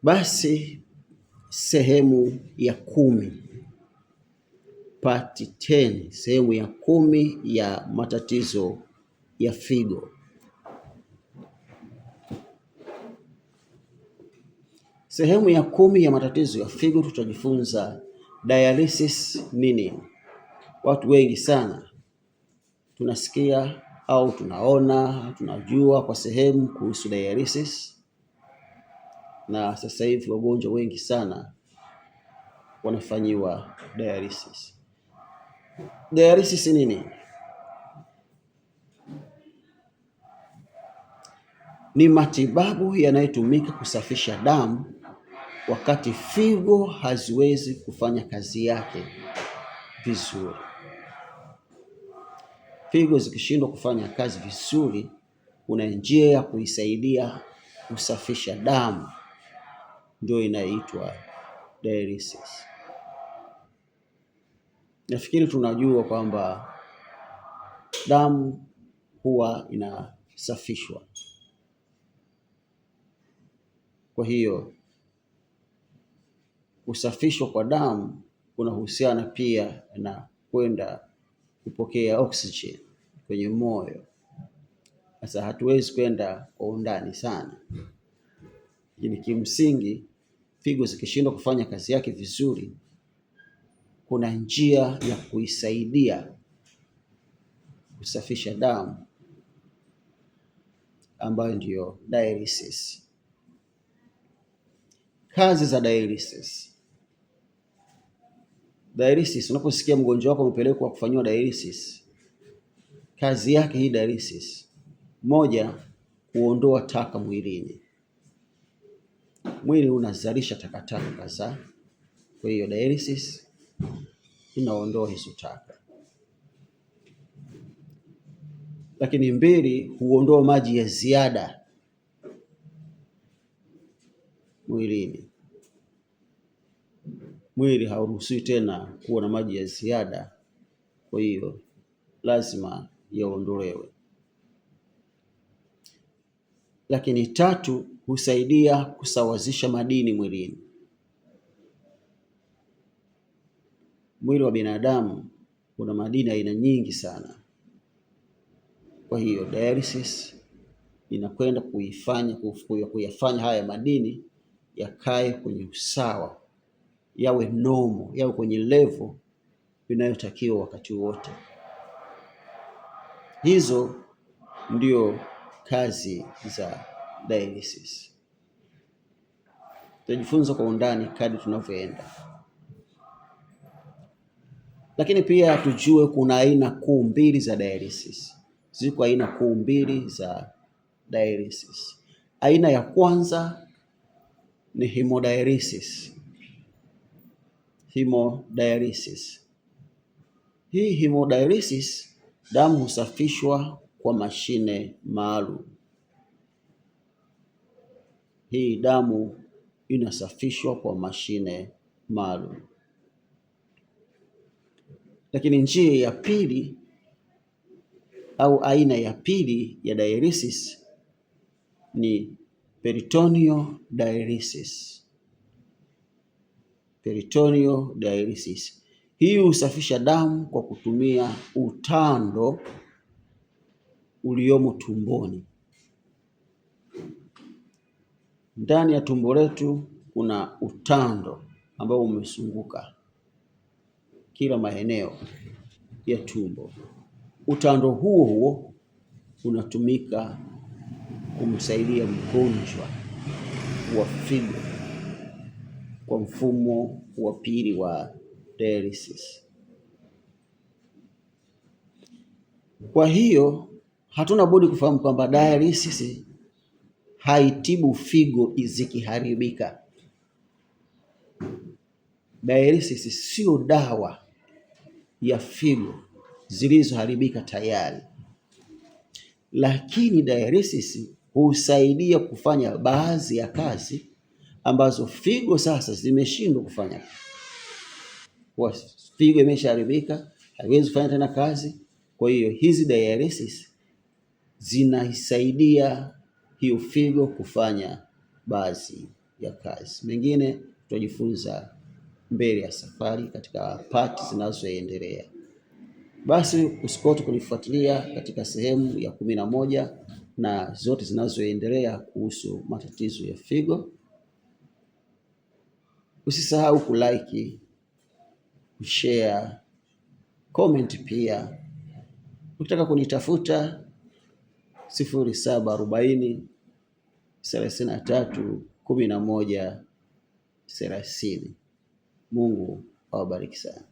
Basi sehemu ya 10, part 10, sehemu ya 10 ya matatizo ya figo. Sehemu ya 10 ya matatizo ya figo tutajifunza dialysis nini. Watu wengi sana tunasikia au tunaona, tunajua kwa sehemu kuhusu dialysis, na sasa hivi wagonjwa wengi sana wanafanyiwa dialysis. Dialysis nini? Ni matibabu yanayotumika kusafisha damu wakati figo haziwezi kufanya kazi yake vizuri. Figo zikishindwa kufanya kazi vizuri, kuna njia ya kuisaidia kusafisha damu, ndio inaitwa dialysis. Nafikiri tunajua kwamba damu huwa inasafishwa. Kwa hiyo kusafishwa kwa damu kunahusiana pia na kwenda kupokea oxygen kwenye moyo. Sasa hatuwezi kwenda kwa undani sana, lakini kimsingi figo zikishindwa kufanya kazi yake vizuri, kuna njia ya kuisaidia kusafisha damu ambayo ndiyo dialysis. Kazi za dialysis. Dialysis, unaposikia mgonjwa wako amepelekwa kufanywa dialysis, kazi yake hii dialysis, moja, kuondoa taka mwilini. Mwili unazalisha takataka kadhaa, kwa hiyo dialysis inaondoa hizo taka. Lakini mbili, huondoa maji ya ziada mwilini. Mwili hauruhusiwi tena kuwa na maji ya ziada, kwa hiyo lazima yaondolewe. Lakini tatu, husaidia kusawazisha madini mwilini. Mwili wa binadamu una madini aina nyingi sana. Kwa hiyo dialysis inakwenda kuyafanya haya madini yakae kwenye usawa, yawe normal, yawe kwenye level inayotakiwa wakati wote. Hizo ndio kazi za dialysis. Tutajifunza kwa undani kadri tunavyoenda. Lakini pia tujue kuna aina kuu mbili za dialysis. Ziko aina kuu mbili za dialysis. Aina ya kwanza ni hemodialysis. Hemodialysis. Hii hemodialysis, damu husafishwa kwa mashine maalum. Hii damu inasafishwa kwa mashine maalum. Lakini njia ya pili au aina ya pili ya dialysis ni peritoneal dialysis. Peritoneal dialysis. Hii husafisha damu kwa kutumia utando uliomo tumboni. Ndani ya tumbo letu kuna utando ambao umezunguka kila maeneo ya tumbo. Utando huo unatumika kumsaidia mgonjwa wa figo kwa mfumo wa pili wa dialysis. Kwa hiyo hatuna budi kufahamu kwamba dialysis haitibu figo zikiharibika. Dialysis sio dawa ya figo zilizoharibika tayari, lakini dialysis husaidia kufanya baadhi ya kazi ambazo figo sasa zimeshindwa kufanya. Kwa figo imeshaharibika, haiwezi kufanya tena kazi. Kwa hiyo hizi dialysis zinaisaidia hiyo figo kufanya baadhi ya kazi. Mengine tutajifunza mbele ya safari katika pati zinazoendelea. Basi usikose kunifuatilia katika sehemu ya 11 na zote zinazoendelea kuhusu matatizo ya figo. Usisahau kulike, kushare, comment pia. Ukitaka kunitafuta 0740 33 11 30. Mungu awabariki sana.